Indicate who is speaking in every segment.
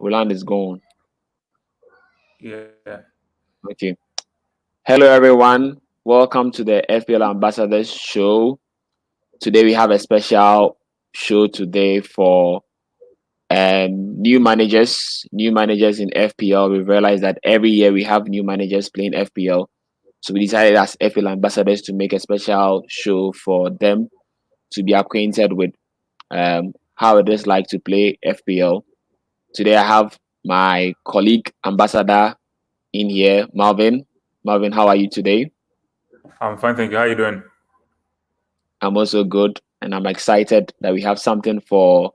Speaker 1: Rowland is gone.
Speaker 2: Yeah.
Speaker 1: Okay. Hello, everyone. Welcome to the FPL Ambassadors show. Today we have a special show today for new managers in FPL. We realized that every year we have new managers playing FPL. So we decided as FPL Ambassadors to make a special show for them to be acquainted with how it is like to play FPL. Today I have my colleague ambassador in here, Marlvin. Marlvin, how are you today?
Speaker 2: I'm fine, thank you. How are you doing?
Speaker 1: I'm also good, and I'm excited that we have something for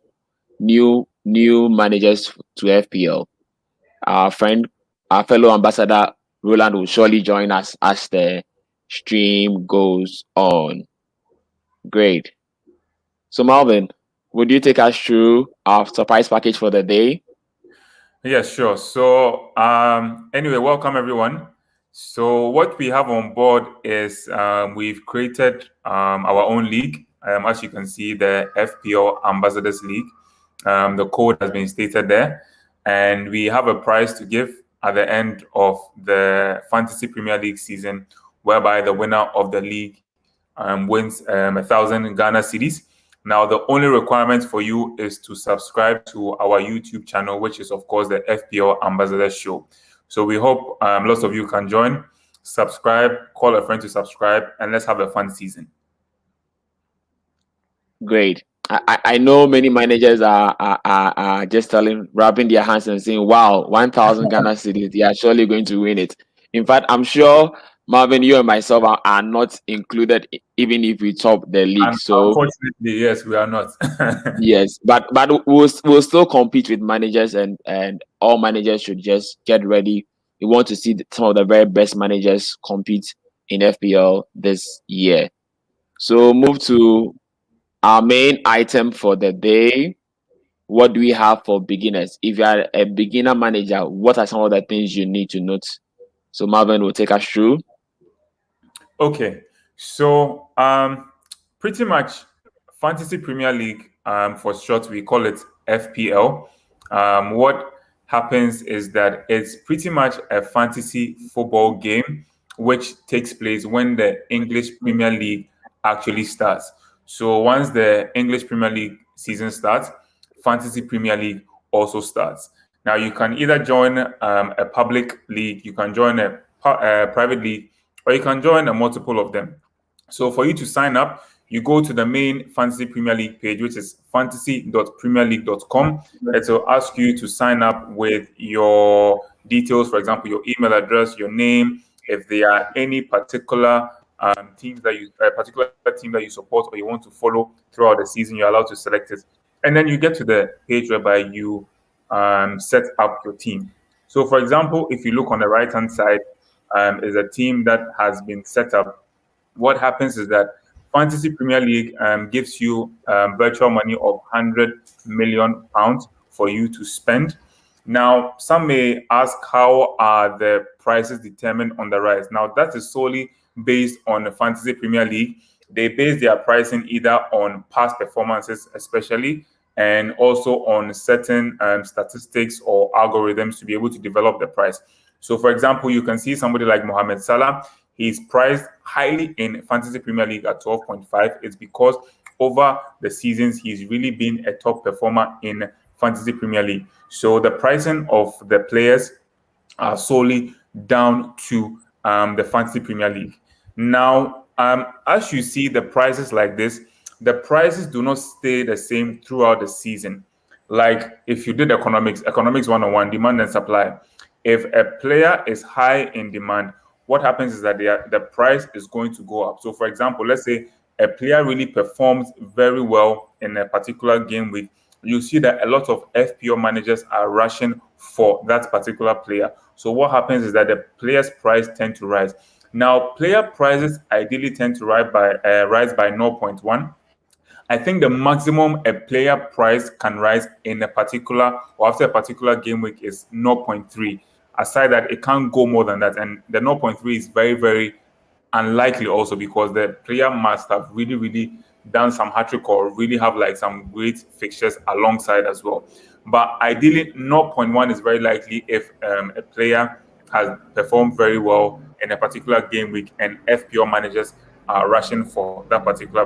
Speaker 1: new managers to FPL. Our friend, our fellow ambassador Rowland will surely join us as the stream goes on. Great. So Marvin, would you take us through our surprise package for the day?
Speaker 2: Yes, sure. So, anyway, welcome everyone. So, what we have on board is we've created our own league. As you can see, the FPL Ambassadors League. The code has been stated there, and we have a prize to give at the end of the Fantasy Premier League season, whereby the winner of the league wins 1,000 Ghana cedis. Now, the only requirement for you is to subscribe to our YouTube channel, which is, of course, the FPL Ambassador Show. So we hope lots of you can join, subscribe, call a friend to subscribe, and let's have a fun season.
Speaker 1: Great. I know many managers are just rubbing their hands and saying, wow, 1,000 Ghana cedis, they are surely going to win it. In fact, I'm sure Marvin, you and myself are not included, even if we top the league.
Speaker 2: And
Speaker 1: So
Speaker 2: unfortunately, yes, we are not.
Speaker 1: yes, but we'll still compete with managers, and all managers should just get ready. We want to see some of the very best managers compete in FPL this year. So move to our main item for the day. What do we have for beginners? If you are a beginner manager, what are some of the things you need to note? So Marvin will take us through.
Speaker 2: Okay, so pretty much Fantasy Premier League, for short, we call it FPL. What happens is that it's pretty much a fantasy football game which takes place when the English Premier League actually starts. So once the English Premier League season starts, Fantasy Premier League also starts. Now you can either join a public league, you can join a private league, or you can join a multiple of them. So for you to sign up, you go to the main Fantasy Premier League page, which is fantasy.premierleague.com. It will ask you to sign up with your details, for example, your email address, your name, if there are any particular teams that you, a particular team that you support or you want to follow throughout the season, you're allowed to select it. And then you get to the page whereby you set up your team. So, for example, if you look on the right hand side, is a team that has been set up. What happens is that Fantasy Premier League gives you virtual money of £100 million for you to spend. Now, some may ask, how are the prices determined on the rise? Now, that is solely based on the Fantasy Premier League. They base their pricing either on past performances, especially, and also on certain statistics or algorithms to be able to develop the price. So, for example, you can see somebody like Mohamed Salah. He's priced highly in Fantasy Premier League at 12.5. It's because over the seasons, he's really been a top performer in Fantasy Premier League. So the pricing of the players are solely down to the Fantasy Premier League. Now, as you see the prices like this, the prices do not stay the same throughout the season. Like if you did economics 101, demand and supply. If a player is high in demand, what happens is that the price is going to go up. So, for example, let's say a player really performs very well in a particular game week, you see that a lot of FPO managers are rushing for that particular player. So what happens is that the player's price tend to rise. Now, player prices ideally tend to rise by 0.1. I think the maximum a player price can rise in a particular or after a particular game week is 0.3. Aside that, it can't go more than that. And the 0.3 is very, very unlikely also because the player must have really, really done some hat trick or really have like some great fixtures alongside as well. But ideally, 0.1 is very likely if a player has performed very well in a particular game week and FPL managers are rushing for that particular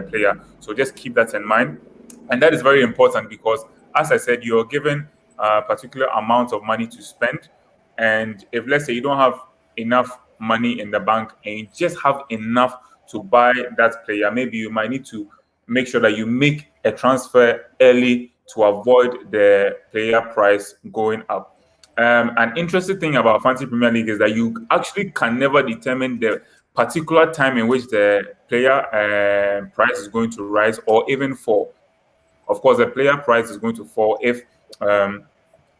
Speaker 2: player. So just keep that in mind. And that is very important because, as I said, you're given a particular amount of money to spend. And if, let's say, you don't have enough money in the bank and you just have enough to buy that player, maybe you might need to make sure that you make a transfer early to avoid the player price going up. An interesting thing about Fantasy Premier League is that you actually can never determine the particular time in which the player price is going to rise or even fall. Of course, the player price is going to fall if,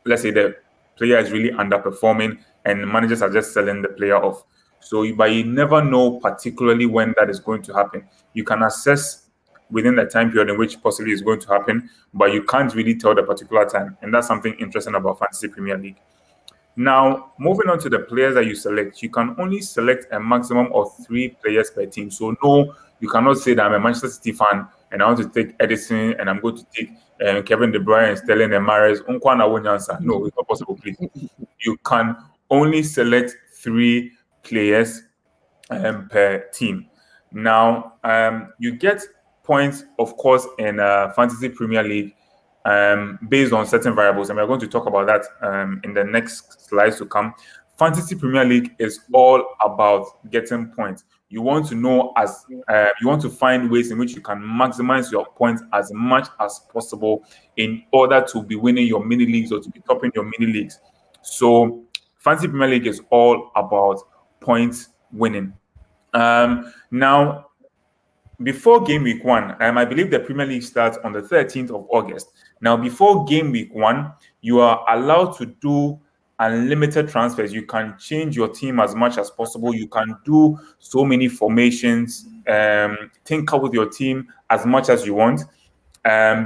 Speaker 2: let's say, the player is really underperforming and managers are just selling the player off. So, but you never know particularly when that is going to happen. You can assess within the time period in which possibly is going to happen, but you can't really tell the particular time. And that's something interesting about Fantasy Premier League. Now, moving on to the players that you select, you can only select a maximum of 3 players per team. So, no, you cannot say that I'm a Manchester City fan and I want to take Edison and I'm going to take Kevin De Bruyne and Sterling and Mahrez. No, it's not possible, please. You can only select 3 players per team. Now, you get points, of course, in Fantasy Premier League based on certain variables, and we're going to talk about that in the next slides to come. Fantasy Premier League is all about getting points. You want to know you want to find ways in which you can maximize your points as much as possible in order to be winning your mini leagues or to be topping your mini leagues. So, Fantasy Premier League is all about points winning. Now, before game week 1, I believe the Premier League starts on the 13th of August. Now, before game week 1, you are allowed to do unlimited transfers. You can change your team as much as possible. You can do so many formations, tinker with your team as much as you want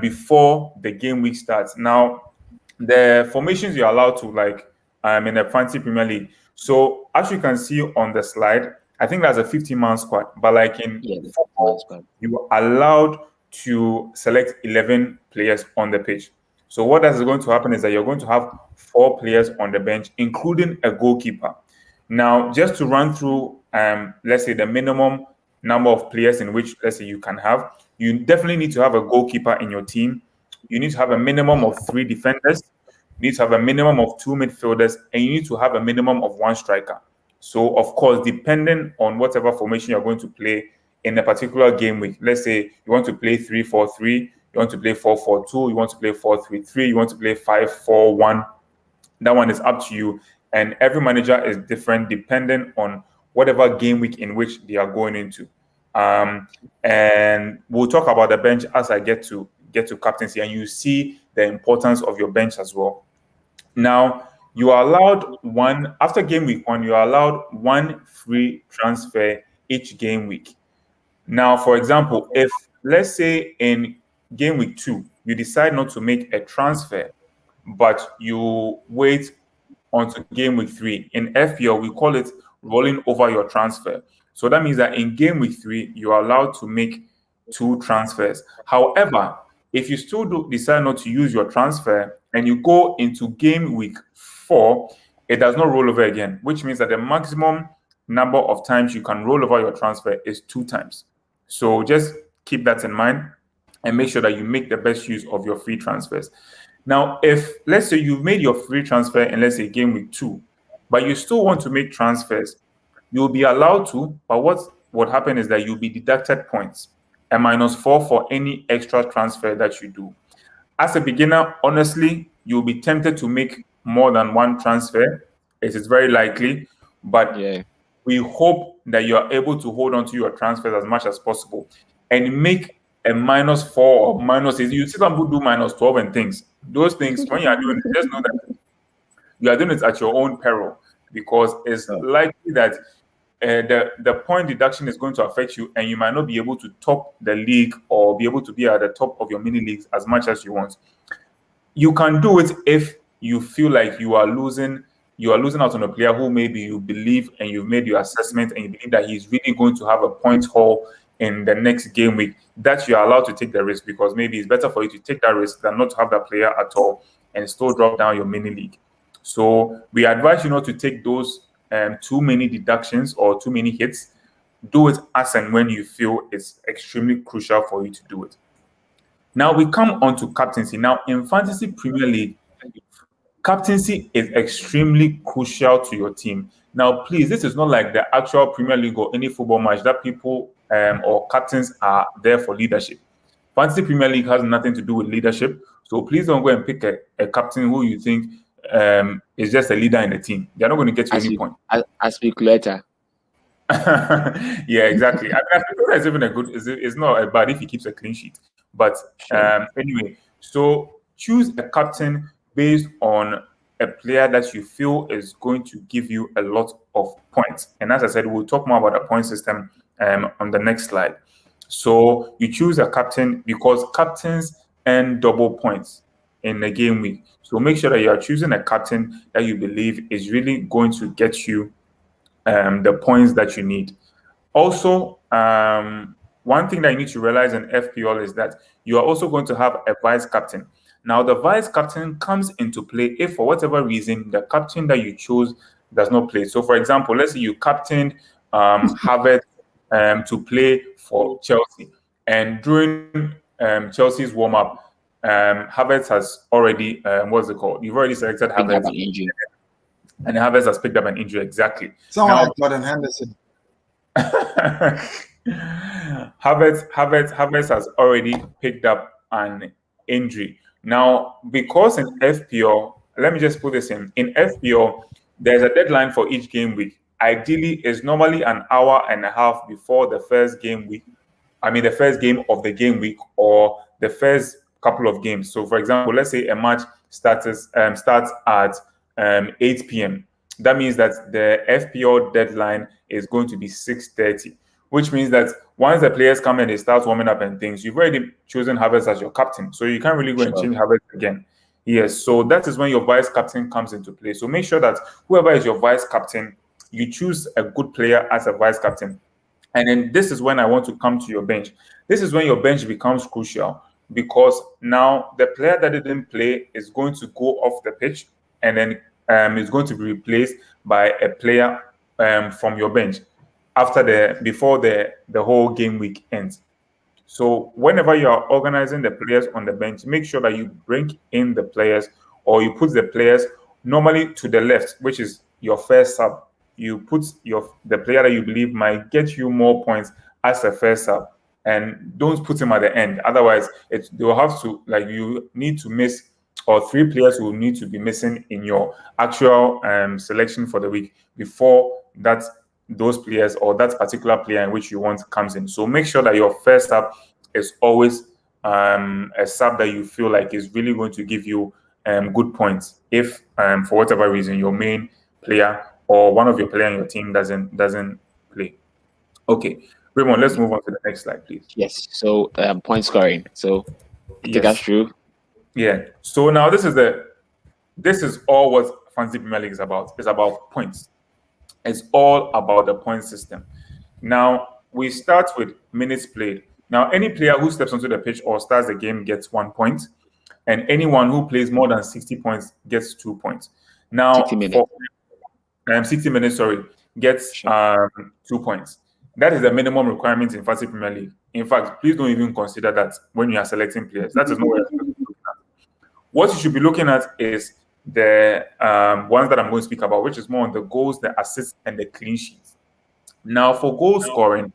Speaker 2: before the game week starts. Now, the formations you're allowed to, like in the Fantasy Premier League. So, as you can see on the slide, I think that's a 50-man squad, but like in football, you are allowed to select 11 players on the pitch. So what is going to happen is that you're going to have 4 players on the bench, including a goalkeeper. Now, just to run through, let's say the minimum number of players in which, let's say, you can have, you definitely need to have a goalkeeper in your team. You need to have a minimum of 3 defenders. You need to have a minimum of 2 midfielders, and you need to have a minimum of 1 striker. So, of course, depending on whatever formation you're going to play in a particular game week, let's say you want to play 3-4-3, you want to play 4-4-2, you want to play 4-3-3, you want to play 5-4-1, that one is up to you. And every manager is different depending on whatever game week in which they are going into. And we'll talk about the bench as I get to captaincy, and you see the importance of your bench as well. Now, you are allowed after game week 1, you are allowed 1 free transfer each game week. Now, for example, if let's say in game week 2, you decide not to make a transfer, but you wait until game week 3, in FPL, we call it rolling over your transfer. So that means that in game week 3, you are allowed to make 2 transfers. However, if you still decide not to use your transfer and you go into game week 4, it does not roll over again, which means that the maximum number of times you can roll over your transfer is 2 times. So just keep that in mind and make sure that you make the best use of your free transfers. Now, if let's say you've made your free transfer in, let's say, game week 2, but you still want to make transfers, you'll be allowed to, but what would happen is that you'll be deducted points, a -4 for any extra transfer that you do. As a beginner, honestly, you'll be tempted to make more than 1 transfer. It is very likely, but we hope that you are able to hold on to your transfers as much as possible and make a -4 or -8. You see some people do -12 and things. Those things, when you are doing it, just know that you are doing it at your own peril, because it's likely that the point deduction is going to affect you, and you might not be able to top the league or be able to be at the top of your mini leagues as much as you want. You can do it if you feel like you are losing out on a player who maybe you believe and you've made your assessment and you believe that he's really going to have a point haul in the next game week, that you are allowed to take the risk, because maybe it's better for you to take that risk than not to have that player at all and still drop down your mini league. So we advise you not to take those too many deductions or too many hits. Do it as and when you feel it's extremely crucial for you to do it. Now we come on to captaincy. Now in Fantasy Premier League, captaincy is extremely crucial to your team. Now, please, this is not like the actual Premier League or any football match that people or captains are there for leadership. Fantasy Premier League has nothing to do with leadership. So please don't go and pick a captain who you think is just a leader in the team. They're not going to get you any point.
Speaker 1: I speak later.
Speaker 2: Yeah, exactly. I mean, it's even a good. It's not a bad if he keeps a clean sheet. But anyway, so choose a captain based on a player that you feel is going to give you a lot of points. And as I said, we'll talk more about the point system on the next slide. So you choose a captain because captains earn double points in the game week. So make sure that you are choosing a captain that you believe is really going to get you the points that you need. Also, one thing that you need to realize in FPL is that you are also going to have a vice captain. Now, the vice captain comes into play if, for whatever reason, the captain that you chose does not play. So, for example, let's say you captained Havertz to play for Chelsea, and during Chelsea's warm-up, Havertz has already, what's it called? You've already selected Havertz, and Havertz has picked up an injury, exactly.
Speaker 3: Someone like Jordan Henderson.
Speaker 2: Havertz has already picked up an injury. Now, because in FPL, let me just put this in FPL, there's a deadline for each game week. Ideally, it's normally an hour and a half before the first game week. I mean, the first game of the game week or the first couple of games. So, for example, let's say a match starts at 8 p.m. That means that the FPL deadline is going to be 6:30, which means that once the players come and they start warming up and things, you've already chosen Havertz as your captain. So you can't really go and change Havertz again. Yes, so that is when your vice captain comes into play. So make sure that whoever is your vice captain, you choose a good player as a vice captain. And then this is when I want to come to your bench. This is when your bench becomes crucial, because now the player that didn't play is going to go off the pitch, and then is going to be replaced by a player from your bench before the whole game week ends. So whenever you are organizing the players on the bench, make sure that you bring in the players, or you put the players normally to the left, which is your first sub. You put the player that you believe might get you more points as a first sub, and don't put him at the end. Otherwise, they will have to, like, you need to miss, or 3 players will need to be missing in your actual selection for the week before those players or that particular player in which you want comes in. So make sure that your first sub is always a sub that you feel like is really going to give you good points if for whatever reason your main player or one of your players in your team doesn't play. Okay, Raymond, let's move on to the next slide, please.
Speaker 1: Yes. So point scoring. So take us through.
Speaker 2: Yeah. So now this is all what Fantasy Premier League is about. It's about points. It's all about the point system. Now we start with minutes played. Now any player who steps onto the pitch or starts the game gets 1 point, and anyone who plays more than 60 points gets 2 points. Now
Speaker 1: 60 minutes.
Speaker 2: 60 minutes, sorry, gets 2 points. That is the minimum requirement in Fantasy Premier League. In fact, please don't even consider that when you are selecting players. That is not what you're looking at. What you should be looking at is the ones that I'm going to speak about, which is more on the goals, the assists, and the clean sheets. Now, for goal scoring,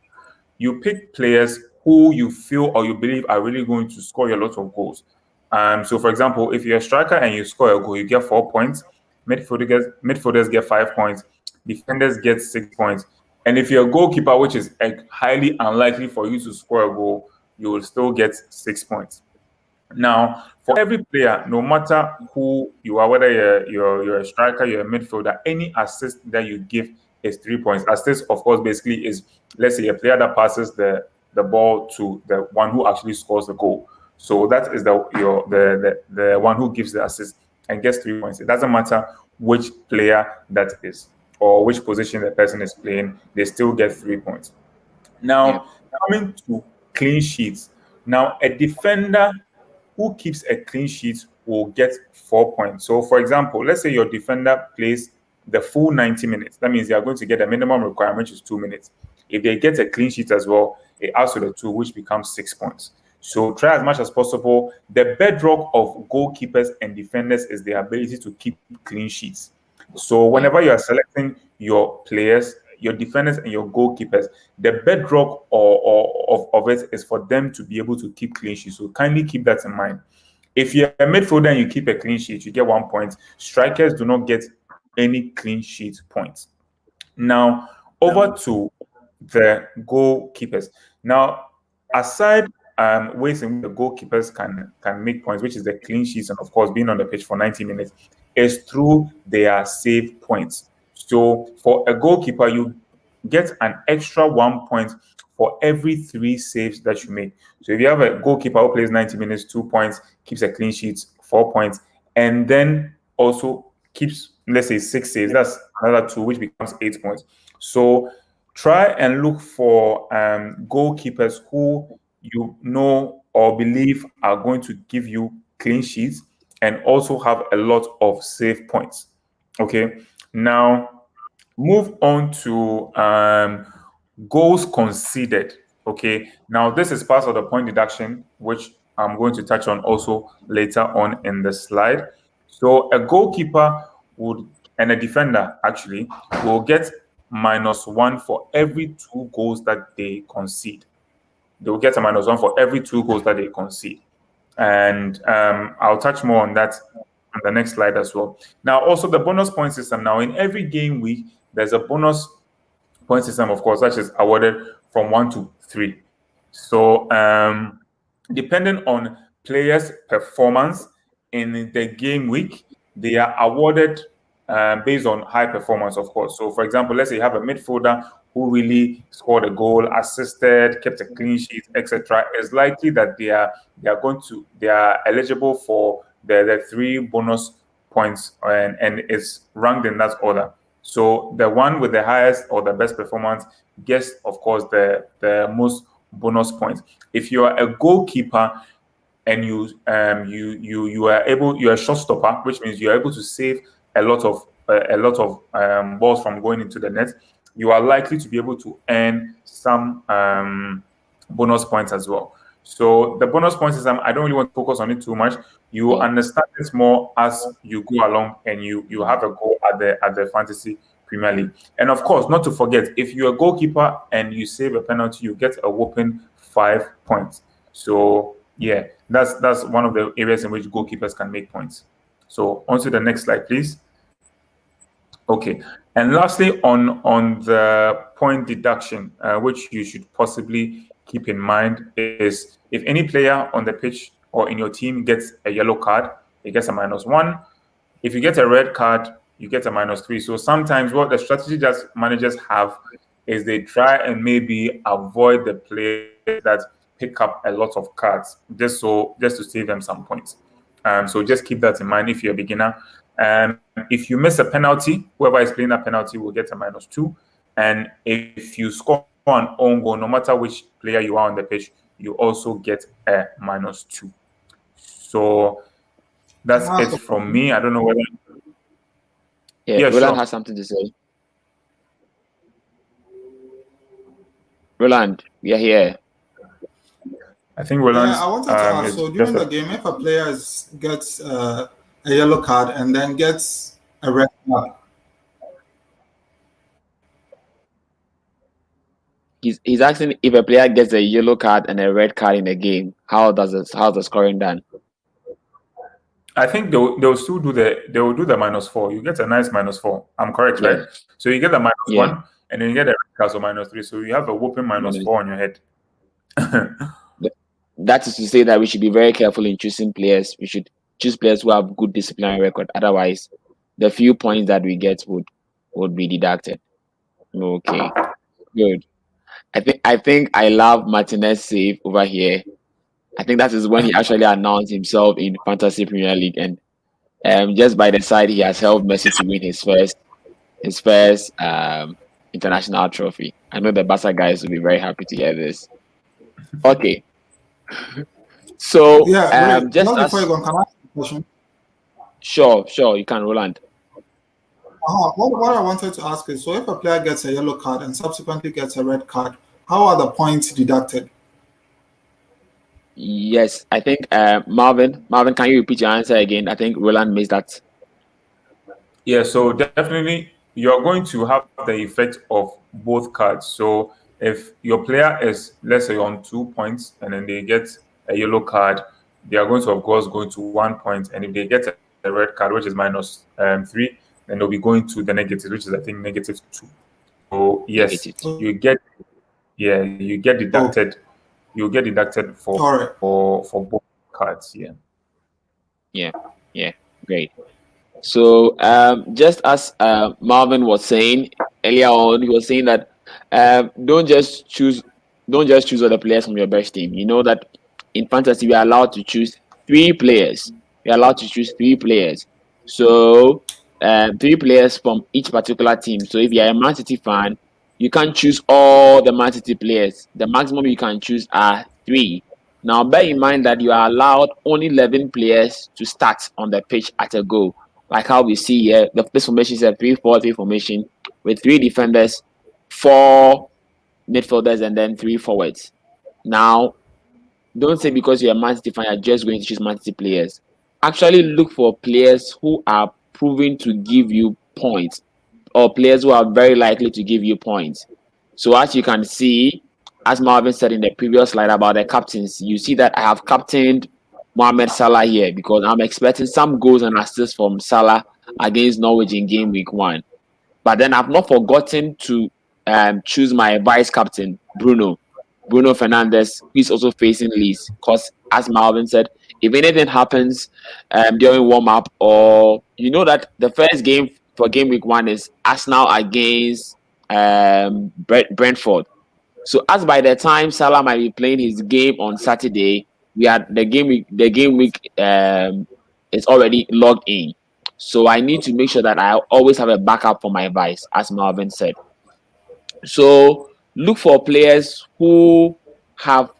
Speaker 2: you pick players who you feel or you believe are really going to score you a lot of goals. So, for example, if you're a striker and you score a goal, you get 4 points. Midfielders get 5 points. Defenders get 6 points. And if you're a goalkeeper, which is highly unlikely for you to score a goal, you will still get 6 points. Now, for every player, no matter who you are, whether you're a striker, you're a midfielder, any assist that you give is 3 points. Assist, of course, basically is, let's say, a player that passes the ball to the one who actually scores the goal. So that is the one who gives the assist and gets 3 points. It doesn't matter which player that is or which position the person is playing, they still get 3 points. Now, coming to clean sheets, now a defender who keeps a clean sheet will get 4 points. So, for example, let's say your defender plays the full 90 minutes. That means they are going to get a minimum requirement, which is 2 minutes. If they get a clean sheet as well, it adds to the 2, which becomes 6 points. So try as much as possible. The bedrock of goalkeepers and defenders is the ability to keep clean sheets. So whenever you are selecting your players, your defenders and your goalkeepers, the bedrock of it is for them to be able to keep clean sheets. So kindly keep that in mind. If you're a midfielder and you keep a clean sheet, you get 1 point. Strikers do not get any clean sheet points. Now, over to the goalkeepers. Now, aside ways in which the goalkeepers can make points, which is the clean sheets and of course being on the pitch for 90 minutes, is through their save points. So for a goalkeeper, you get an extra 1 point for every 3 saves that you make. So if you have a goalkeeper who plays 90 minutes, 2 points, keeps a clean sheet, 4 points, and then also keeps, let's say, 6 saves, that's another 2, which becomes 8 points. So try and look for goalkeepers who you know or believe are going to give you clean sheets and also have a lot of save points. Okay, now move on to goals conceded. Okay, now this is part of the point deduction, which I'm going to touch on also later on in the slide. So a goalkeeper would, and a defender actually, will get -1 for every 2 goals that they concede. They will get a -1 for every 2 goals that they concede. And I'll touch more on that on the next slide as well. Now, also the bonus point system. Now, in every game week, there's a bonus point system, of course, that is awarded from 1 to 3. So, depending on players' performance in the game week, they are awarded based on high performance, of course. So, for example, let's say you have a midfielder who really scored a goal, assisted, kept a clean sheet, etc. It's likely that they are eligible for the 3 bonus points, and it's ranked in that order. So the one with the highest or the best performance gets, of course, the most bonus points. If you are a goalkeeper and you are a shot stopper, which means you are able to save a lot of balls from going into the net, you are likely to be able to earn some bonus points as well. So the bonus point system, I don't really want to focus on it too much. You understand it more as you go along and you have a go at the Fantasy Premier League. And of course, not to forget, if you're a goalkeeper and you save a penalty, you get a whopping 5 points. So yeah, that's one of the areas in which goalkeepers can make points. So on to the next slide, please. Okay, and lastly, on the point deduction, which you should possibly keep in mind, is if any player on the pitch or in your team gets a yellow card, it gets a -1. If you get a red card, you get a -3. So sometimes what the strategy that managers have is they try and maybe avoid the players that pick up a lot of cards just to save them some points. So just keep that in mind if you're a beginner. If you miss a penalty, whoever is playing that penalty will get a -2. And if you score an own goal, no matter which player you are on the pitch, you also get a -2. So that's it from me. I don't know whether...
Speaker 1: Yeah, Roland has something to say. Roland, we are here.
Speaker 2: I think Roland.
Speaker 3: I wanted to ask, so during the game, if a player gets a yellow card and then gets a red card,
Speaker 1: he's asking if a player gets a yellow card and a red card in a game, how's the scoring done?
Speaker 2: I think they'll still do the -4. You get a nice -4. I'm correct, right? So you get a -1 and then you get a red card, so -3. So you have a whooping -4 on your head.
Speaker 1: That is to say that we should be very careful in choosing players. We should choose players who have good disciplinary record. Otherwise, the few points that we get would be deducted. Okay, good. I think I love Martinez's save over here. I think that is when he actually announced himself in Fantasy Premier League, and just by the side, he has helped Messi to win his first international trophy. I know the Barca guys will be very happy to hear this. Okay. So
Speaker 3: Yeah, wait.
Speaker 1: just
Speaker 3: Just before you
Speaker 1: as
Speaker 3: go, can I ask a question?
Speaker 1: sure, you can, Roland.
Speaker 3: What I wanted to ask is, so if a player gets a yellow card and subsequently gets a red card, how are the points deducted?
Speaker 1: Yes, I think Marvin, can you repeat your answer again? I think Roland missed that.
Speaker 2: Yeah, so definitely you're going to have the effect of both cards. So if your player is, let's say, on 2 points and then they get a yellow card, they are going to, of course, go to 1 point. And if they get a red card, which is -3, then they'll be going to the negative, which is, I think, -2. So yes,
Speaker 1: Negative.
Speaker 2: you get, yeah,
Speaker 3: Oh,
Speaker 2: you get deducted
Speaker 3: all right.
Speaker 2: for both cards. Yeah.
Speaker 1: Yeah, great. So just as Marvin was saying earlier on, he was saying that don't just choose other players from your best team. You know that in fantasy we are allowed to choose 3 players. We are allowed to choose 3 players. So 3 players from each particular team. So if you are a Man City fan, you can't choose all the Man City players. The maximum you can choose are 3. Now bear in mind that you are allowed only 11 players to start on the pitch at a go, like how we see here. This formation is a 3-4-3 formation with 3 defenders, 4 midfielders, and then 3 forwards. Now, don't say because you're a Man City fan, you're just going to choose Man City players. Actually, look for players who are proven to give you points, or players who are very likely to give you points. So, as you can see, as Marvin said in the previous slide about the captains, you see that I have captained Mohamed Salah here because I'm expecting some goals and assists from Salah against Norwich in game week 1. But then I've not forgotten to choose my vice captain, Bruno Fernandes, who is also facing Leeds. Because as Marvin said, if anything happens during warm up, or you know that the first game for game week 1 is Arsenal against Brentford. So as by the time Salah might be playing his game on Saturday, we are the game week is already logged in. So I need to make sure that I always have a backup for my vice, as Marvin said. So look for players who have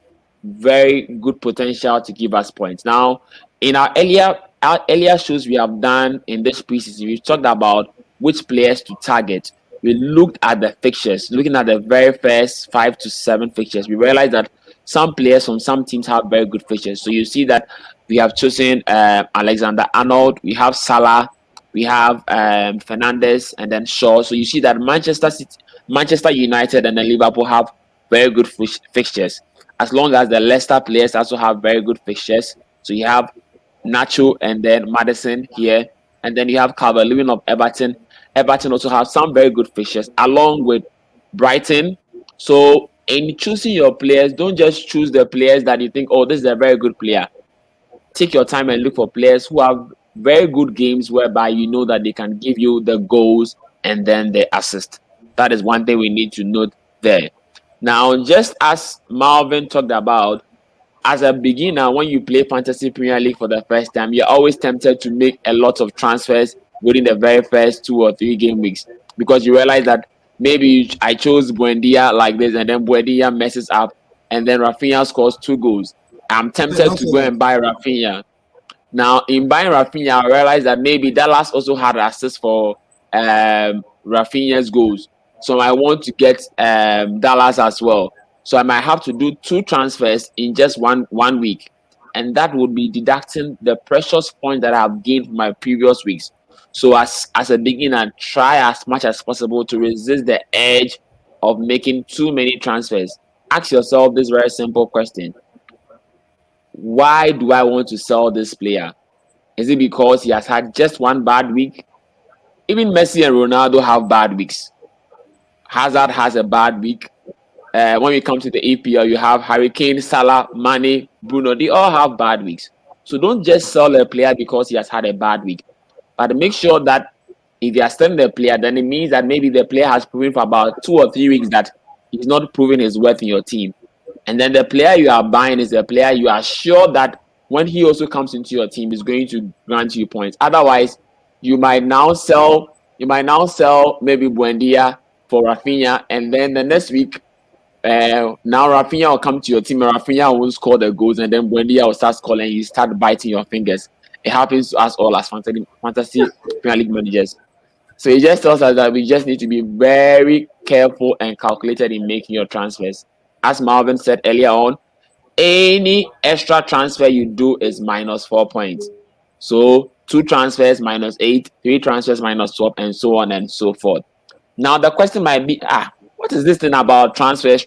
Speaker 1: very good potential to give us points. Now, in our earlier shows we have done in this preseason, we talked about which players to target. We looked at the fixtures, looking at the very first 5 to 7 fixtures. We realized that some players from some teams have very good fixtures. So you see that we have chosen Alexander Arnold, we have Salah, we have Fernandes, and then Shaw. So you see that Manchester United and then Liverpool have very good fixtures. As long as the Leicester players also have very good fixtures. So you have Nacho and then Madison here, and then you have Calvert-Lewin of Everton. Everton also have some very good fixtures along with Brighton. So in choosing your players, don't just choose the players that you think, oh, this is a very good player. Take your time and look for players who have very good games whereby you know that they can give you the goals and then the assist. That is one thing we need to note there. Now, just as Marvin talked about, as a beginner, when you play Fantasy Premier League for the first time, you're always tempted to make a lot of transfers within the very first 2 or 3 game weeks because you realize that maybe I chose Buendia like this and then Buendia messes up and then Rafinha scores 2 goals. I'm
Speaker 3: Hey,
Speaker 1: tempted
Speaker 3: don't
Speaker 1: to
Speaker 3: say
Speaker 1: go
Speaker 3: that.
Speaker 1: and buy Rafinha. Now, in buying Rafinha, I realized that maybe Dallas also had assist for Rafinha's goals. So I want to get Dallas as well. So I might have to do 2 transfers in just one week. And that would be deducting the precious points that I have gained from my previous weeks. So as a beginner, try as much as possible to resist the urge of making too many transfers. Ask yourself this very simple question: why do I want to sell this player? Is it because he has had just one bad week? Even Messi and Ronaldo have bad weeks. Hazard has a bad week. When we come to the EPL, you have Harry Kane, Salah, Mane, Bruno. They all have bad weeks. So don't just sell a player because he has had a bad week. But make sure that if you are selling the player, then it means that maybe the player has proven for about 2 or 3 weeks that he's not proving his worth in your team. And then the player you are buying is a player you are sure that when he also comes into your team is going to grant you points. Otherwise, you might now sell maybe Buendia for Rafinha, and then the next week now Rafinha will come to your team and Rafinha won't score the goals, and then Buendia will start scoring. You start biting your fingers. It happens to us all as fantasy Premier League managers. So it just tells us that we just need to be very careful and calculated in making your transfers. As Marlvin said earlier on, any extra transfer you do is -4 points. So 2 transfers -8, 3 transfers -12, and so on and so forth. Now the question might be, what is this thing about transfers?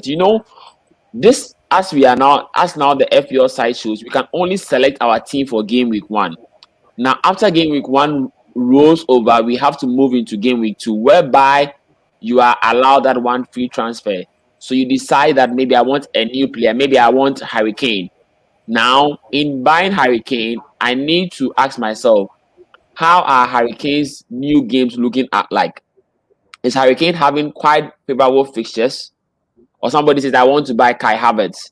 Speaker 1: You know, this as now the FPL site shows, we can only select our team for game week 1. Now after game week 1 rolls over, we have to move into game week 2, whereby you are allowed that one free transfer. So you decide that maybe I want a new player, maybe I want Harry Kane. Now in buying Harry Kane, I need to ask myself, how are Harry Kane's new games looking at like? Is Harry Kane having quite favorable fixtures? Or somebody says, I want to buy Kai Havertz.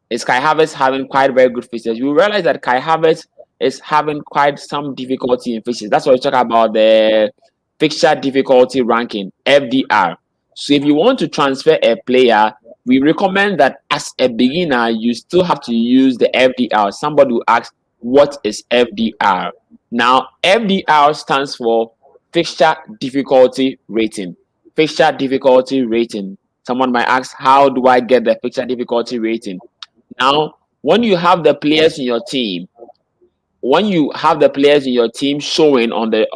Speaker 1: Is Kai Havertz having quite very good fixtures? You realize that Kai Havertz is having quite some difficulty in fixtures. That's why we talk about the fixture difficulty ranking, FDR. So if you want to transfer a player, we recommend that as a beginner, you still have to use the FDR. Somebody will ask, what is FDR? Now, FDR stands for fixture difficulty rating. Fixture difficulty rating. Someone might ask, how do I get the fixture difficulty rating? Now, when you have the players in your team, showing on the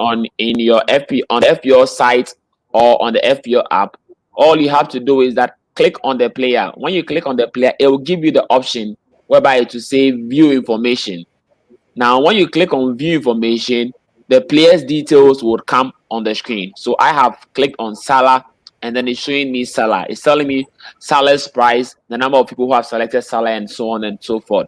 Speaker 1: FPL site or on the FPL app, all you have to do is that click on the player. When you click on the player, it will give you the option whereby to say view information. Now, when you click on view information, the player's details would come on the screen. So I have clicked on Salah, and then it's showing me Salah. It's telling me Salah's price, the number of people who have selected Salah, and so on and so forth.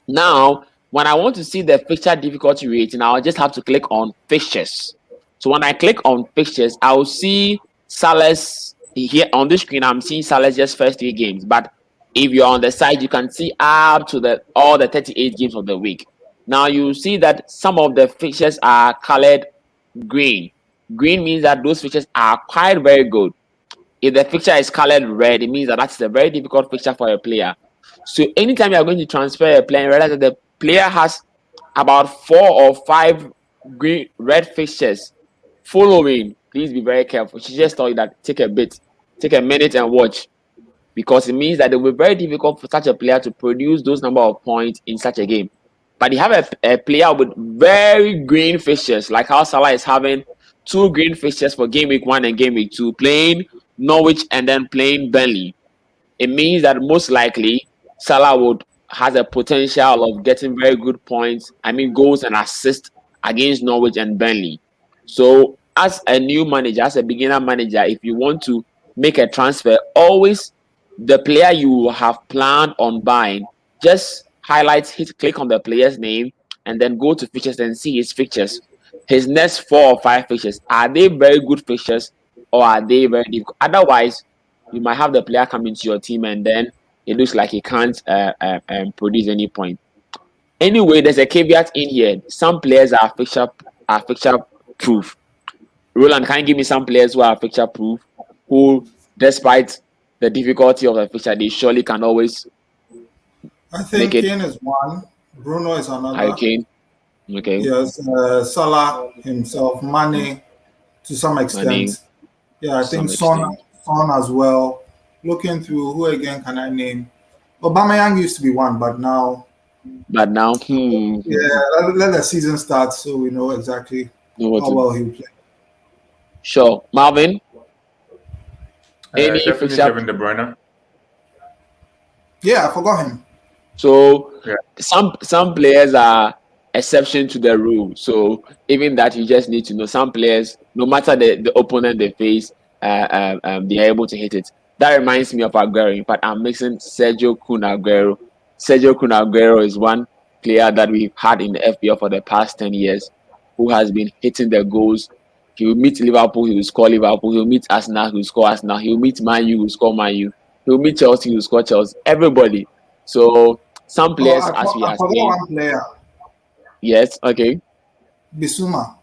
Speaker 1: Now, when I want to see the fixture difficulty rating, I'll just have to click on fixtures. So when I click on fixtures, I'll see Salah's here on the screen. I'm seeing Salah's just first 3 games. But if you're on the side, you can see up to all the 38 games of the week. Now you see that some of the fixtures are colored green. Green means that those fixtures are quite very good. If the fixture is colored red, it means that that's a very difficult fixture for a player. So anytime you are going to transfer a player, realize that the player has about 4 or 5 green red fixtures following. Please be very careful. She just told you that take a minute and watch, because it means that it will be very difficult for such a player to produce those number of points in such a game. But you have a player with very green fixtures, like how Salah is having 2 green fixtures for game week 1 and game week 2, playing Norwich and then playing Burnley. It means that most likely Salah has a potential of getting very good points, goals and assists against Norwich and Burnley. So as a new manager, as a beginner manager, if you want to make a transfer, always the player you have planned on buying, just click on the player's name and then go to fixtures and see his fixtures. His next 4 or 5 fixtures, are they very good fixtures or are they very difficult? Otherwise, you might have the player come into your team and then it looks like he can't produce any point. Anyway, there's a caveat in here. Some players are fixture proof. Rowland, can you give me some players who are fixture proof, who, despite the difficulty of the fixture, they surely can always
Speaker 3: I think Kane is one. Bruno is another.
Speaker 1: Harry Kane. Okay.
Speaker 3: Yes, Salah himself, Mane to some extent.
Speaker 1: Mane,
Speaker 3: yeah, I think Son as well. Looking through, who again can I name? Aubameyang used to be one, but now.
Speaker 1: Yeah,
Speaker 3: let the season start so we know exactly how well he'll play.
Speaker 1: Sure, Marlvin.
Speaker 2: Definitely Kevin De Bruyne.
Speaker 3: Yeah, I forgot him.
Speaker 1: So some players are exception to the rule. So even that, you just need to know some players, no matter the opponent they face, they are able to hit it. That reminds me of Aguero. In fact, I'm mixing Sergio Kun Aguero. Sergio Kun Aguero is one player that we've had in the FPL for the past 10 years who has been hitting the goals. He will meet Liverpool, he will score Liverpool. He will meet Arsenal, he will score Arsenal. He will meet Man U, he will score Man U. He will meet Chelsea, he will score Chelsea. Everybody. So some players, as we are saying.
Speaker 3: One player.
Speaker 1: Yes, okay.
Speaker 3: Bissouma.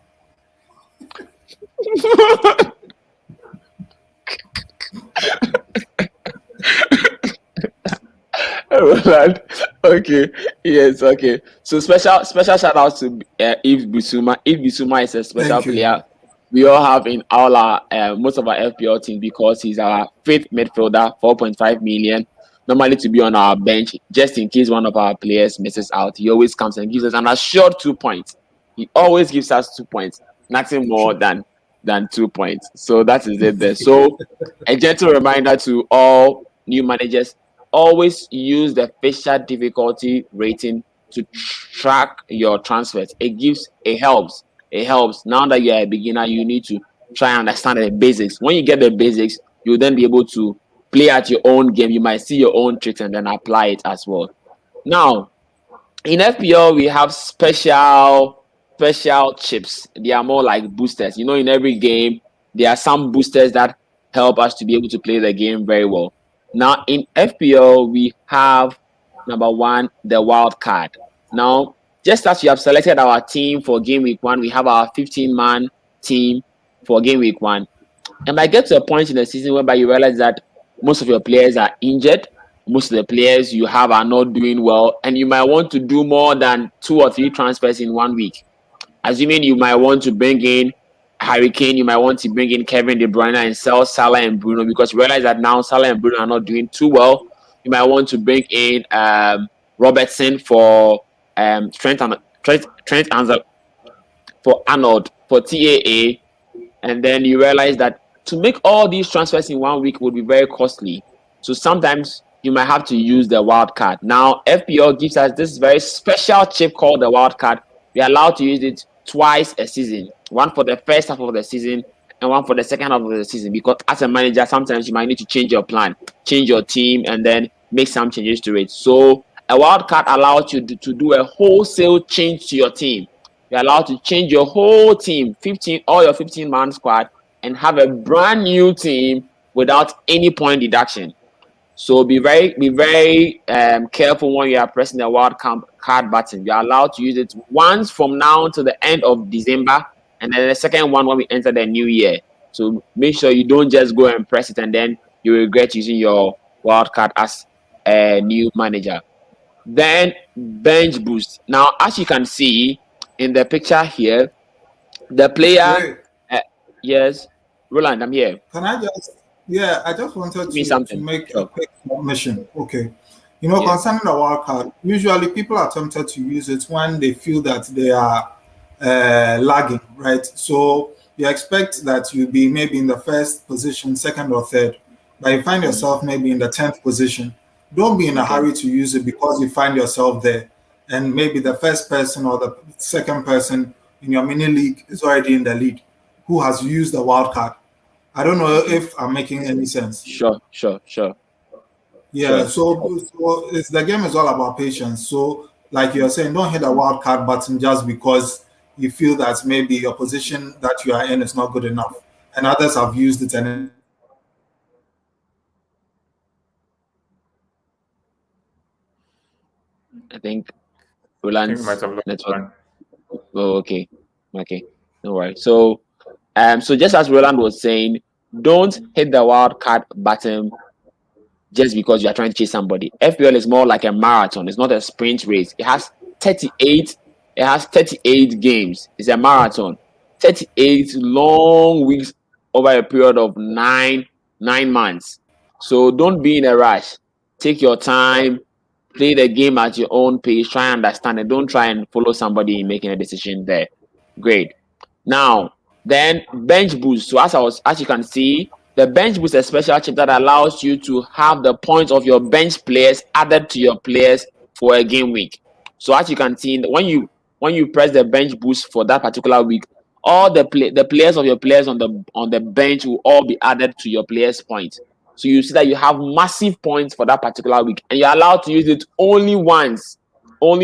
Speaker 1: Roland. Okay. Yes. Okay. So special shout out to Yves Bissouma. Yves Bissouma is a special
Speaker 3: Thank you.
Speaker 1: player we all have in all our most of our FPL team because he's our fifth midfielder, 4.5 million. Normally to be on our bench, just in case one of our players misses out. He always comes and gives us an assured 2 points. He always gives us 2 points, nothing more than 2 points. So that is it there. So a gentle reminder to all new managers: always use the Fisher difficulty rating to track your transfers. It helps. It helps. Now that you're a beginner, you need to try and understand the basics. When you get the basics, you'll then be able to play at your own game. You might see your own tricks and then apply it as well. Now, in FPL, we have special chips. They are more like boosters. You know, in every game, there are some boosters that help us to be able to play the game very well. Now, in FPL, we have number one, the Wildcard. Now, just as we have selected our team for game week 1, we have our 15-man team for game week 1. And might get to a point in the season whereby you realize that most of your players are injured. Most of the players you have are not doing well, and you might want to do more than 2 or 3 transfers in 1 week. Assuming you might want to bring in Harry Kane, you might want to bring in Kevin De Bruyne and sell Salah and Bruno because you realize that now Salah and Bruno are not doing too well. You might want to bring in Robertson for Trent Arnold for Arnold for TAA, and then you realize that to make all these transfers in 1 week would be very costly. So sometimes you might have to use the wildcard. Now, FPL gives us this very special chip called the wildcard. We are allowed to use it twice a season. One for the first half of the season and one for the second half of the season. Because as a manager, sometimes you might need to change your plan, change your team, and then make some changes to it. So a wildcard allows you to do a wholesale change to your team. You're allowed to change your whole team, all your 15-man squad, and have a brand new team without any point deduction. So be very careful when you are pressing the wild card button. You are allowed to use it once from now to the end of December, and then the second one when we enter the new year. So make sure you don't just go and press it and then you regret using your wild card as a new manager. Then bench boost. Now, as you can see in the picture here, the player. Yes, Roland, I'm here.
Speaker 3: Can I just? Yeah, I just wanted to make a quick submission. Okay. You know, concerning the wildcard, usually people are tempted to use it when they feel that they are lagging, right? So you expect that you'll be maybe in the first position, second or third, but you find yourself maybe in the 10th position. Don't be in a hurry to use it because you find yourself there. And maybe the first person or the second person in your mini league is already in the lead who has used the wildcard. I don't know if I'm making any sense.
Speaker 1: Sure.
Speaker 3: Yeah, so the game is all about patience. So, like you're saying, don't hit the wild card button just because you feel that maybe your position that you are in is not good enough, and others have used it. And
Speaker 1: I think Roland's network. Oh, okay, no worries. So, so just as Roland was saying, don't hit the wild card button just because you are trying to chase somebody. FPL is more like a marathon. It's not a sprint race. It has 38 games. It's a marathon. 38 long weeks over a period of nine months. So don't be in a rush. Take your time. Play the game at your own pace. Try and understand it. Don't try and follow somebody in making a decision there. Great. Now, then bench boost. So as you can see, the bench boost is a special chip that allows you to have the points of your bench players added to your players for a game week. So as you can see, when you press the bench boost for that particular week, all the players of your players on the bench will all be added to your players' points. So you see that you have massive points for that particular week, and you're allowed to use it only once throughout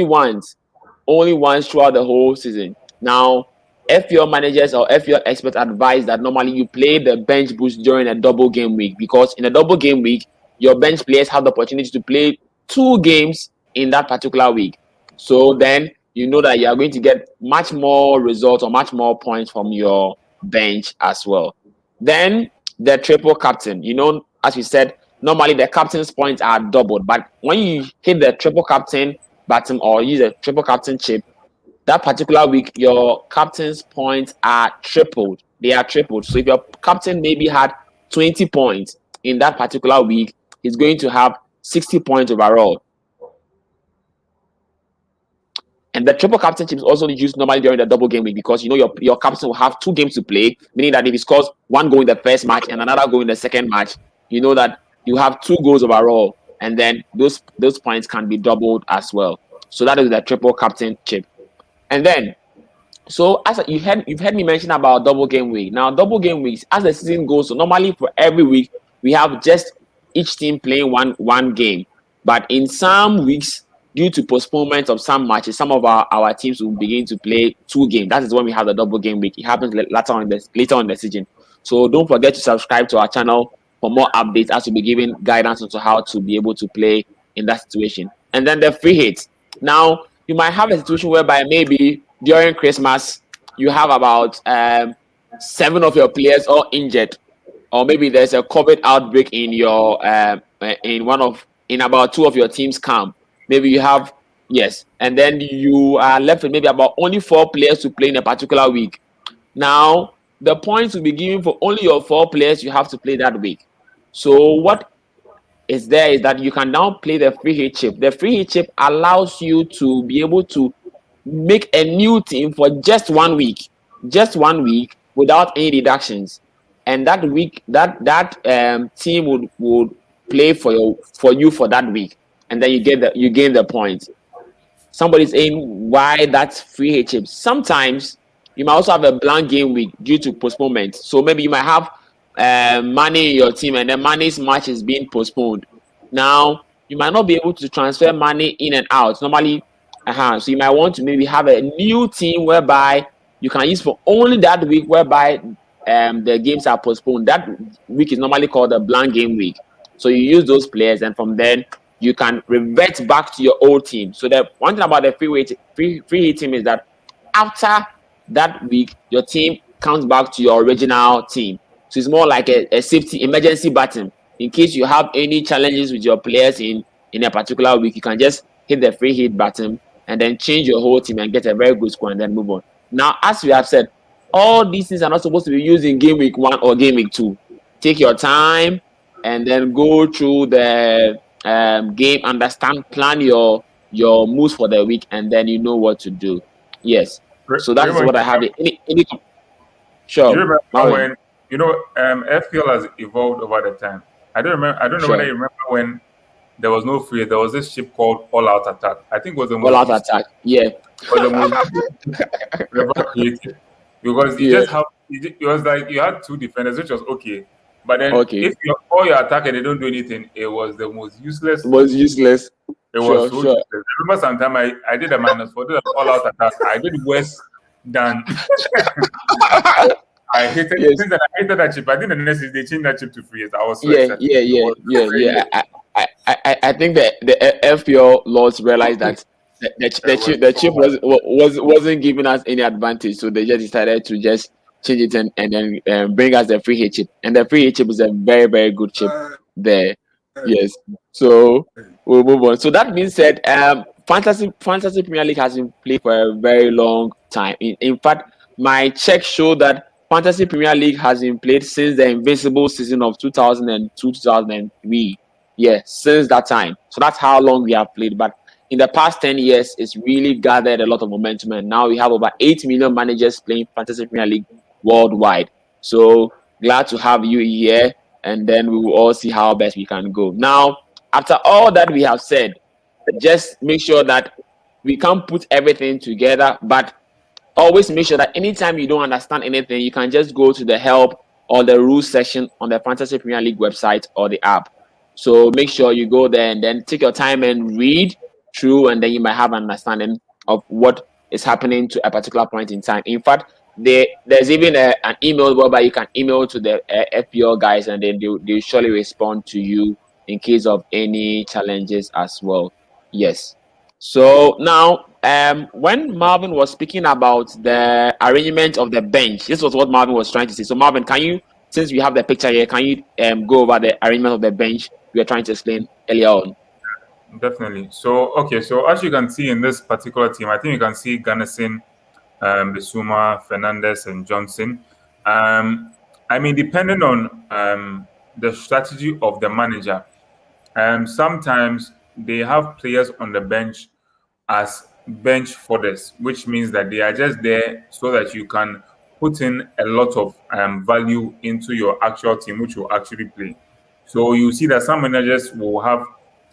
Speaker 1: the whole season. Now, FPL managers or FPL experts advise that normally you play the bench boost during a double game week, because in a double game week, your bench players have the opportunity to play 2 games in that particular week. So then you know that you are going to get much more results or much more points from your bench as well. Then the triple captain. You know, as we said, normally the captain's points are doubled. But when you hit the triple captain button or use a triple captain chip, that particular week, your captain's points are tripled. They are tripled. So if your captain maybe had 20 points in that particular week, he's going to have 60 points overall. And the triple captainship is also used normally during the double game week because your captain will have 2 games to play, meaning that if he scores 1 goal in the first match and another goal in the second match, you know that you have 2 goals overall, and then those points can be doubled as well. So that is the triple captainship. And then, so as you've heard me mention about double game week. Now, double game weeks, as the season goes, so normally for every week we have just each team playing one game, but in some weeks, due to postponement of some matches, some of our teams will begin to play 2 games. That is when we have the double game week. It happens later on in the season. So don't forget to subscribe to our channel for more updates as we'll be giving guidance on how to be able to play in that situation. And then the free hits. Now, you might have a situation whereby maybe during Christmas, you have about 7 of your players all injured. Or maybe there's a COVID outbreak in your in about 2 of your teams' camp. Maybe you have, yes, and then you are left with maybe about only 4 players to play in a particular week. Now, the points will be given for only your 4 players you have to play that week. So what is there is that you can now play the free hit chip. The free hit chip allows you to be able to make a new team for just 1 week without any deductions. And that week, that team would play for you for that week. And then you gain the points. Somebody's saying why that's free hit chip. Sometimes you might also have a blank game week due to postponement. So maybe you might have money in your team and then money's match is being postponed. Now you might not be able to transfer money in and out normally. So you might want to maybe have a new team whereby you can use for only that week, whereby the games are postponed. That week is normally called a blank game week. So you use those players, and from then you can revert back to your old team. So the one thing about the free hit team is that after that week, your team comes back to your original team. So it's more like a safety emergency button. In case you have any challenges with your players in a particular week, you can just hit the free hit button and then change your whole team and get a very good score and then move on. Now, as we have said, all these things are not supposed to be used in game week 1 or game week 2. Take your time and then go through the game, understand, plan your moves for the week, and then you know what to do. Yes. So that's what I have. Sure.
Speaker 2: Do you remember when FPL has evolved over the time? I don't know whether you remember when there was no free. There was this chip called All Out Attack. I think it was the most
Speaker 1: All Out Attack. Yeah.
Speaker 2: Was the most creative because you just have. It was like you had 2 defenders, which was okay. But then, if all your attack and they don't do anything, it was the most useless.
Speaker 1: It was useless.
Speaker 2: It was so useless. I remember sometime I did a -4, did an all-out attack. I did worse than I hated. Since then, I hated that chip. I think the next is they changed that chip to free. I was so excited.
Speaker 1: Yeah. I think that the FPL laws realized that the chip wasn't giving us any advantage, so they just decided to just change it and then bring us the free hit chip. And the free hit chip is a very, very good chip there. Yes. So we'll move on. So that being said, Fantasy Premier League has been played for a very long time. In fact, my check showed that Fantasy Premier League has been played since the invincible season of 2002-2003. Yeah, since that time. So that's how long we have played. But in the past 10 years, it's really gathered a lot of momentum. And now we have over 8 million managers playing Fantasy Premier League worldwide. So glad to have you here, and then we will all see how best we can go. Now, after all that we have said, just make sure that we can put everything together, but always make sure that anytime you don't understand anything, you can just go to the help or the rules section on the Fantasy Premier League website or the app. So make sure you go there and then take your time and read through, and then you might have an understanding of what is happening to a particular point in time. In fact, there's even an email whereby you can email to the FPL guys, and then they'll surely respond to you in case of any challenges as well. Yes. So now, when Marlvin was speaking about the arrangement of the bench, this was what Marlvin was trying to say. So Marlvin, can you, since we have the picture here, can you go over the arrangement of the bench we were trying to explain earlier on.
Speaker 2: Definitely. So, okay, so as you can see in this particular team, I think you can see Gunnison, Bissouma, Fernandez, and Johnson. I mean, depending on the strategy of the manager, sometimes they have players on the bench as bench fodder, which means that they are just there so that you can put in a lot of value into your actual team, which will actually play. So you see that some managers will have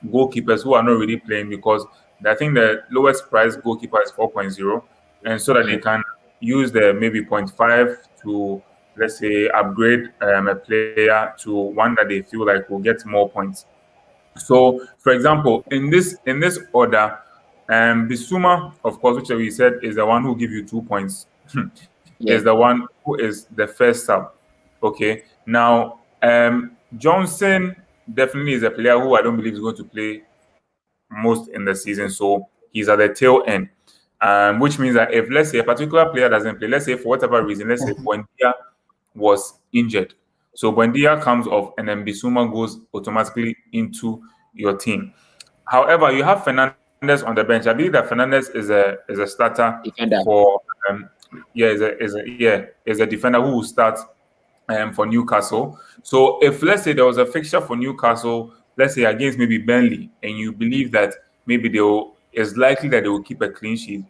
Speaker 2: goalkeepers who are not really playing because I think the lowest price goalkeeper is 4.0, and so that they can use the maybe 0.5 to, let's say, upgrade a player to one that they feel like will get more points. So, for example, in this order, Bissouma, of course, which we said is the one who give you 2 points, is the one who is the first sub. Okay. Now, Johnson definitely is a player who I don't believe is going to play most in the season. So he's at the tail end, which means that if, let's say, a particular player doesn't play, let's say for whatever reason, let's say Buendia was injured. So Buendia comes off and then Bissouma goes automatically into your team. However, you have Fernandez on the bench. I believe that Fernandez is a starter for is a defender who will start for Newcastle. So if, let's say, there was a fixture for Newcastle, let's say against maybe Burnley, and you believe that maybe it's likely that they will keep a clean sheet,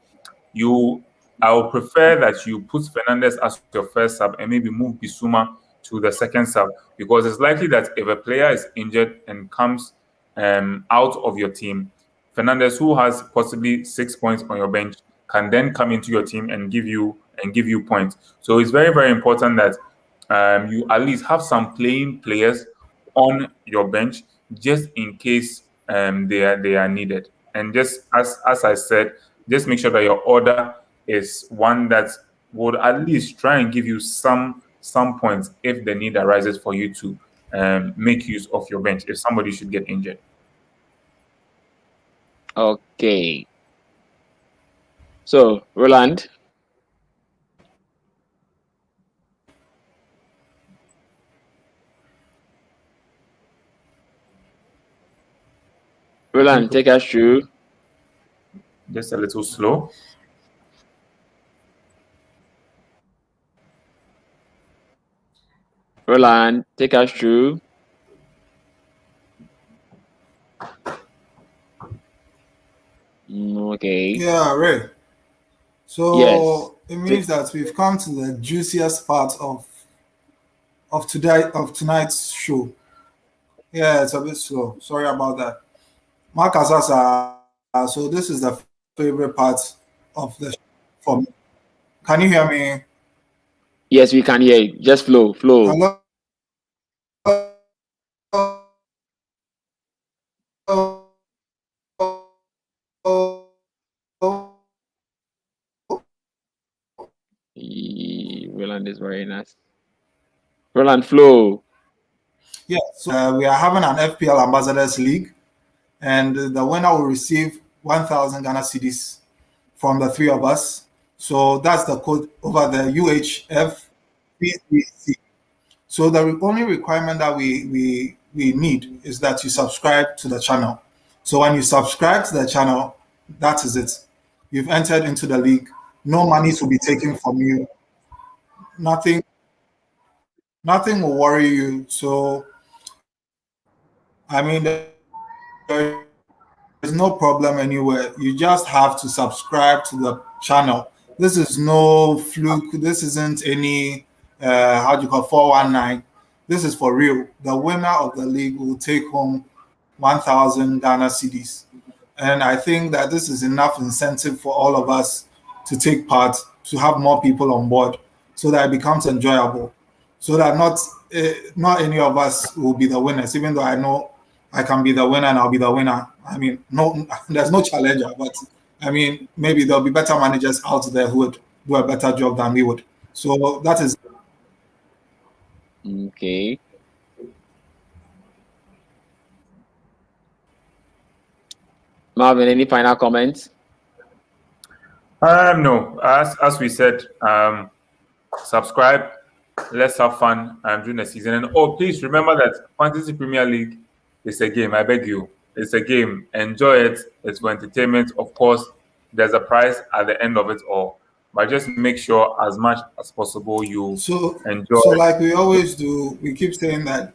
Speaker 2: I would prefer that you put Fernandez as your first sub and maybe move Bissouma to the second sub, because it's likely that if a player is injured and comes out of your team, Fernandez, who has possibly 6 points on your bench, can then come into your team and give you points. So it's very, very important that you at least have some playing players on your bench just in case they are needed. And just as I said, just make sure that your order is one that would at least try and give you some points if the need arises for you to make use of your bench if somebody should get injured.
Speaker 1: Okay. So, Rowland. Rowland, take us through.
Speaker 2: Just a little slow.
Speaker 1: Rowland, take us through. Okay.
Speaker 3: Yeah, Ray. So it means that we've come to the juiciest part of tonight's show. Yeah, it's a bit slow. Sorry about that. Mark Asasa. So this is the favorite part of the show for me. Can you hear me?
Speaker 1: Yes, we can hear you. Just flow.
Speaker 3: Hello?
Speaker 1: Rowland is very nice. Rowland, flow.
Speaker 3: Yeah, so we are having an FPL Ambassadors League, and the winner will receive 1,000 Ghana cedis from the three of us. So that's the code over the UHFPCC. So the only requirement that we need is that you subscribe to the channel. So when you subscribe to the channel, that is it. You've entered into the league. No money will be taken from you. Nothing will worry you. So, I mean, there's no problem anywhere. You just have to subscribe to the channel. This is no fluke. This isn't any, 419. This is for real. The winner of the league will take home 1,000 Ghana cedis. And I think that this is enough incentive for all of us to take part, to have more people on board so that it becomes enjoyable. So that not any of us will be the winners, even though I know I can be the winner and I'll be the winner. I mean, no, there's no challenger, but I mean, maybe there'll be better managers out there who would do a better job than we would. So that is.
Speaker 1: Okay. Marlvin, any final comments?
Speaker 2: No. As we said, subscribe. Let's have fun during the season. And please remember that Fantasy Premier League It's a game. I beg you. It's a game. Enjoy it. It's for entertainment. Of course, there's a prize at the end of it all. But just make sure as much as possible you enjoy.
Speaker 3: So like we always do, we keep saying that.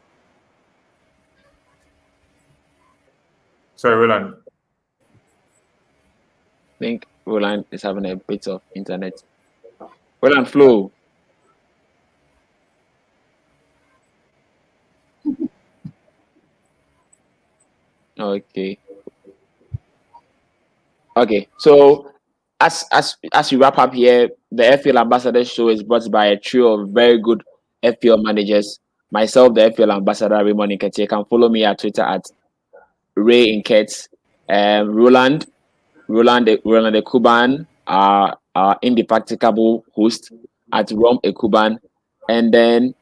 Speaker 2: Sorry, Roland.
Speaker 1: I think Roland is having a bit of internet. Roland, flow. Okay. Okay. So as we wrap up here, the FPL Ambassador show is brought by a trio of very good FPL managers. Myself, the FPL Ambassador, Raymond Nketsiah. You can follow me at Twitter at Ray Nketsiah. Rowland Ekuban, our indefatigable host at Ekuban, and then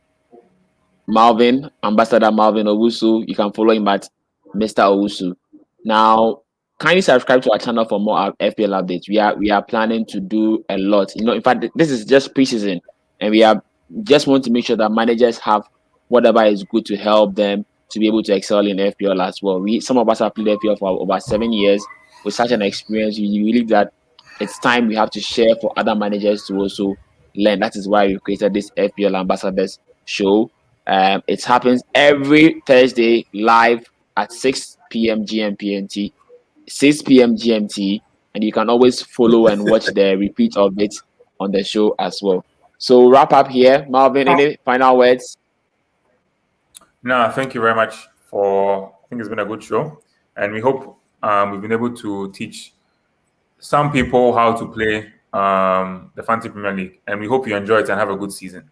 Speaker 1: Marlvin, Ambassador Marlvin Owusu. You can follow him at Mr. Owusu. Now, kindly subscribe to our channel for more FPL updates. We are planning to do a lot. In fact, this is just preseason, and we are just want to make sure that managers have whatever is good to help them to be able to excel in FPL as well. Some of us have played FPL for over 7 years with such an experience. We believe that it's time we have to share for other managers to also learn. That is why we created this FPL Ambassadors show. It happens every Thursday live at 6 p.m. GMT, 6 p.m. GMT, and you can always follow and watch the repeat of it on the show as well. So wrap up here, Marlvin. Any final words?
Speaker 2: No, thank you very much I think it's been a good show, and we hope we've been able to teach some people how to play the Fantasy Premier League, and we hope you enjoy it and have a good season.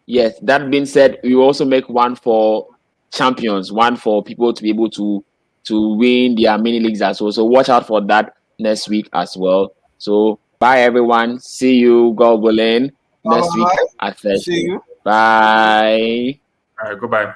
Speaker 1: Yes, that being said, we also make one for champions, one for people to be able to win their mini leagues as well. So watch out for that next week as well. So bye everyone. See you, God willing, next week at Thursday.
Speaker 3: See you.
Speaker 1: Bye.
Speaker 2: All right, goodbye.